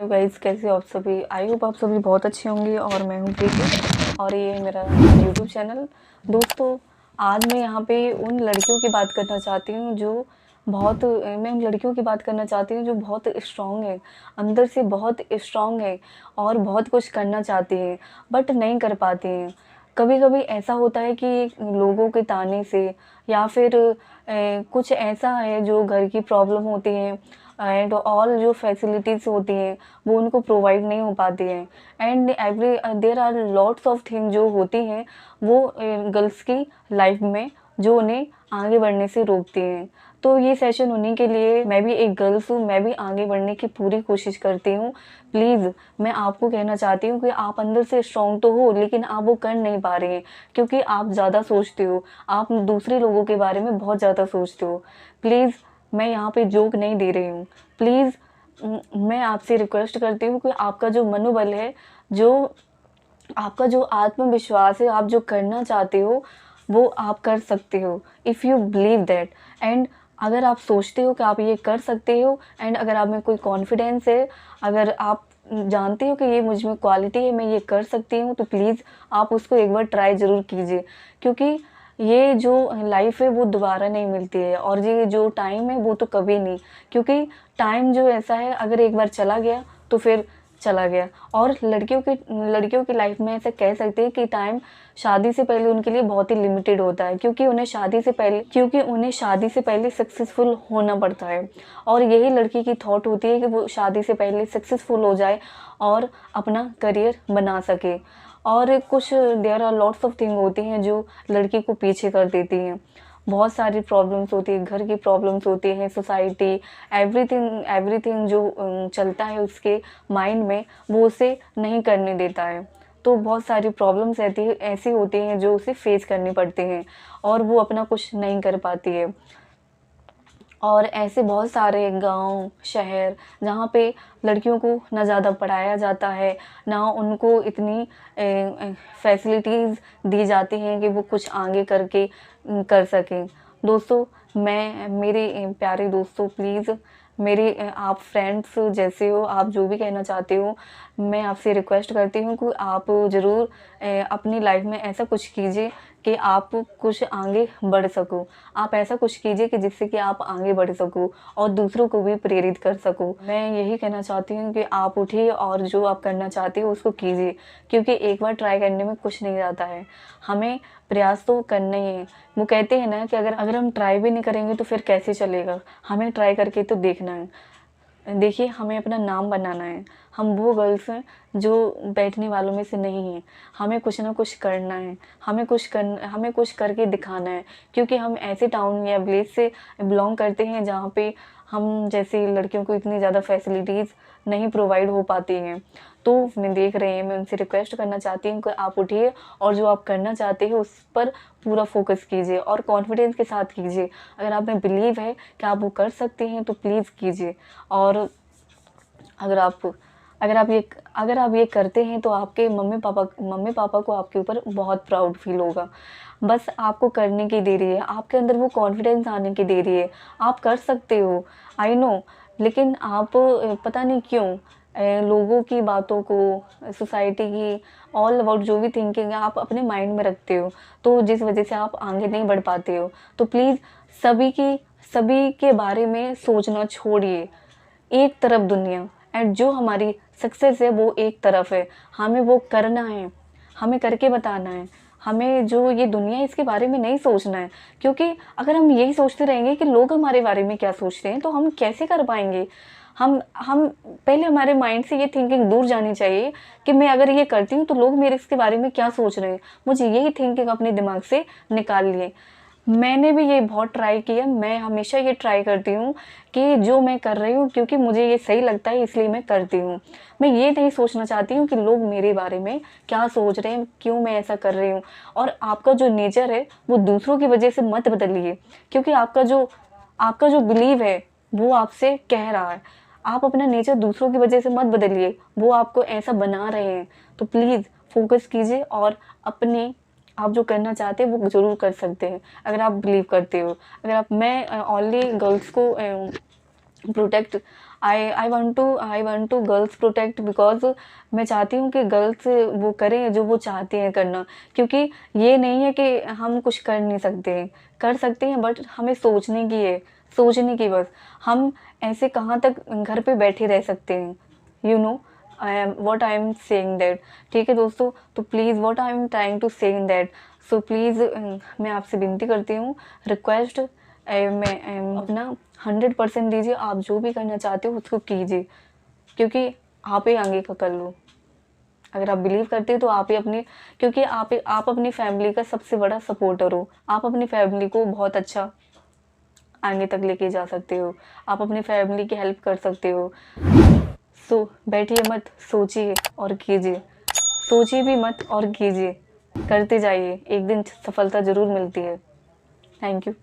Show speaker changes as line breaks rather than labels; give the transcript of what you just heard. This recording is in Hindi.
तो गाइस, कैसे हो आप सभी? आई होप आप सभी बहुत अच्छे होंगे और मैं हूँ प्रीति और ये है मेरा यूट्यूब चैनल। दोस्तों, आज मैं यहाँ पे उन लड़कियों की बात करना चाहती हूँ जो मैं उन लड़कियों की बात करना चाहती हूँ जो बहुत स्ट्रॉन्ग है, अंदर से बहुत स्ट्रॉन्ग है और बहुत कुछ करना चाहती हैं बट नहीं कर पाती हैं। कभी-कभी ऐसा होता है कि लोगों के ताने से या फिर कुछ ऐसा है जो घर की प्रॉब्लम होती है एंड ऑल जो फैसिलिटीज़ होती हैं वो उनको प्रोवाइड नहीं हो पाती हैं and every there are lots of thing जो होती हैं वो गर्ल्स की लाइफ में जो उन्हें आगे बढ़ने से रोकती हैं। तो ये सेशन उन्हीं के लिए, मैं भी एक गर्ल्स हूँ, मैं भी आगे बढ़ने की पूरी कोशिश करती हूँ। प्लीज़ मैं आपको कहना चाहती हूँ कि आप अंदर से स्ट्रॉन्ग तो हो लेकिन आप वो कर नहीं पा रहे हैं क्योंकि आप ज़्यादा सोचते हो, आप दूसरे लोगों के बारे में बहुत ज़्यादा सोचते हो। प्लीज़, मैं यहाँ पे जोक नहीं दे रही हूँ। प्लीज़ मैं आपसे रिक्वेस्ट करती हूँ कि आपका जो मनोबल है, जो आपका जो आत्मविश्वास है, आप जो करना चाहते हो वो आप कर सकते हो if you believe that. And अगर आप सोचते हो कि आप ये कर सकते हो एंड अगर आप में कोई कॉन्फिडेंस है, अगर आप जानते हो कि ये मुझ में क्वालिटी है, मैं ये कर सकती हूँ, तो प्लीज़ आप उसको एक बार ट्राई ज़रूर कीजिए क्योंकि ये जो लाइफ है वो दोबारा नहीं मिलती है और ये जो टाइम है वो तो कभी नहीं, क्योंकि टाइम जो ऐसा है अगर एक बार चला गया तो फिर चला गया। और लड़कियों की लाइफ में ऐसा कह सकते हैं कि टाइम शादी से पहले उनके लिए बहुत ही लिमिटेड होता है क्योंकि उन्हें शादी से पहले सक्सेसफुल होना पड़ता है और यही लड़की की थॉट होती है कि वो शादी से पहले सक्सेसफुल हो जाए और अपना करियर बना सके। और कुछ there are lots of thing होती हैं जो लड़की को पीछे कर देती हैं। बहुत सारी प्रॉब्लम्स होती है, घर की प्रॉब्लम्स होती हैं, सोसाइटी, एवरीथिंग एवरीथिंग जो चलता है उसके माइंड में वो उसे नहीं करने देता है। तो बहुत सारी प्रॉब्लम्स ऐसी होती हैं जो उसे फेस करनी पड़ती हैं और वो अपना कुछ नहीं कर पाती है। और ऐसे बहुत सारे गाँव, शहर जहाँ पे लड़कियों को ना ज़्यादा पढ़ाया जाता है, ना उनको इतनी फैसिलिटीज़ दी जाती हैं कि वो कुछ आगे करके कर सकें। दोस्तों, मेरे प्यारे दोस्तों, प्लीज़ आप फ्रेंड्स जैसे हो, आप जो भी कहना चाहते हो, मैं आपसे रिक्वेस्ट करती हूँ कि आप ज़रूर अपनी लाइफ में ऐसा कुछ कीजिए कि आप कुछ आगे बढ़ सको। आप ऐसा कुछ कीजिए कि जिससे कि आप आगे बढ़ सको और दूसरों को भी प्रेरित कर सको। मैं यही कहना चाहती हूँ कि आप उठिए और जो आप करना चाहते हो उसको कीजिए क्योंकि एक बार ट्राई करने में कुछ नहीं जाता है। हमें प्रयास तो करना ही है। वो कहते हैं ना कि अगर हम ट्राई भी नहीं करेंगे तो फिर कैसे चलेगा? हमें ट्राई करके तो देखना है। देखिए, हमें अपना नाम बनाना है। हम वो गर्ल्स हैं जो बैठने वालों में से नहीं हैं। हमें कुछ ना कुछ करना है। हमें कुछ करके दिखाना है क्योंकि हम ऐसे टाउन या विलेज से बिलॉन्ग करते हैं जहाँ पे हम जैसी लड़कियों को इतनी ज़्यादा फैसिलिटीज़ नहीं प्रोवाइड हो पाती हैं। तो मैं देख रहे हैं, मैं उनसे रिक्वेस्ट करना चाहती हूँ कि आप उठिए और जो आप करना चाहते हो उस पर पूरा फोकस कीजिए और कॉन्फिडेंस के साथ कीजिए। अगर आप में बिलीव है कि आप वो कर सकते हैं तो प्लीज़ कीजिए। और अगर आप अगर आप ये करते हैं तो आपके मम्मी पापा को आपके ऊपर बहुत प्राउड फील होगा। बस आपको करने की देरी है, आपके अंदर वो कॉन्फिडेंस आने की देरी है। आप कर सकते हो, आई नो, लेकिन आप पता नहीं क्यों लोगों की बातों को, सोसाइटी की ऑल अबाउट जो भी थिंकिंग है आप अपने माइंड में रखते हो, तो जिस वजह से आप आगे नहीं बढ़ पाते हो। तो प्लीज़ सभी के बारे में सोचना छोड़िए। एक तरफ दुनिया एंड जो हमारी सक्सेस है वो एक तरफ है। हमें वो करना है, हमें करके बताना है। हमें जो ये दुनिया है इसके बारे में नहीं सोचना है क्योंकि अगर हम यही सोचते रहेंगे कि लोग हमारे बारे में क्या सोचते हैं तो हम कैसे कर पाएंगे। हम पहले हमारे माइंड से ये थिंकिंग दूर जानी चाहिए कि मैं अगर ये करती हूँ तो लोग मेरे इसके बारे में क्या सोच रहे हैं। मुझे यही थिंकिंग अपने दिमाग से निकाल लिए। मैंने भी ये बहुत ट्राई किया, मैं हमेशा ये ट्राई करती हूँ कि जो मैं कर रही हूँ क्योंकि मुझे ये सही लगता है इसलिए मैं करती हूँ। मैं ये नहीं सोचना चाहती हूँ कि लोग मेरे बारे में क्या सोच रहे हैं, क्यों मैं ऐसा कर रही हूँ। और आपका जो नेचर है वो दूसरों की वजह से मत बदलिए क्योंकि आपका जो बिलीव है वो आपसे कह रहा है। आप अपना नेचर दूसरों की वजह से मत बदलिए, वो आपको ऐसा बना रहे हैं। तो प्लीज़ फोकस कीजिए और अपने आप जो करना चाहते हैं वो ज़रूर कर सकते हैं अगर आप बिलीव करते हो। अगर आप मैं ओनली गर्ल्स को protect I want to girls protect, because मैं चाहती हूँ कि गर्ल्स वो करें जो वो चाहती हैं करना, क्योंकि ये नहीं है कि हम कुछ कर नहीं सकते हैं, कर सकते हैं, बट हमें सोचने की है, सोचने की बस। हम ऐसे कहाँ तक घर पे बैठे रह सकते हैं, you know what I am saying that। ठीक है दोस्तों, तो please what I am trying to saying that, so please मैं आपसे विनती करती हूँ, रिक्वेस्ट, मैं अपना 100% दीजिए। आप जो भी करना चाहते हो उसको कीजिए, क्योंकि आप ही आगे का कर लो। अगर आप बिलीव करते हो तो आप ही अपनी, क्योंकि आप अपनी फैमिली का सबसे बड़ा सपोर्टर हो। आप अपनी फैमिली को बहुत अच्छा आगे तक लेके जा सकते हो, आप अपनी फैमिली की हेल्प कर सकते हो। सो बैठिए मत, सोचिए और कीजिए, सोचिए भी मत और कीजिए, करते जाइए, एक दिन सफलता ज़रूर मिलती है। Thank you.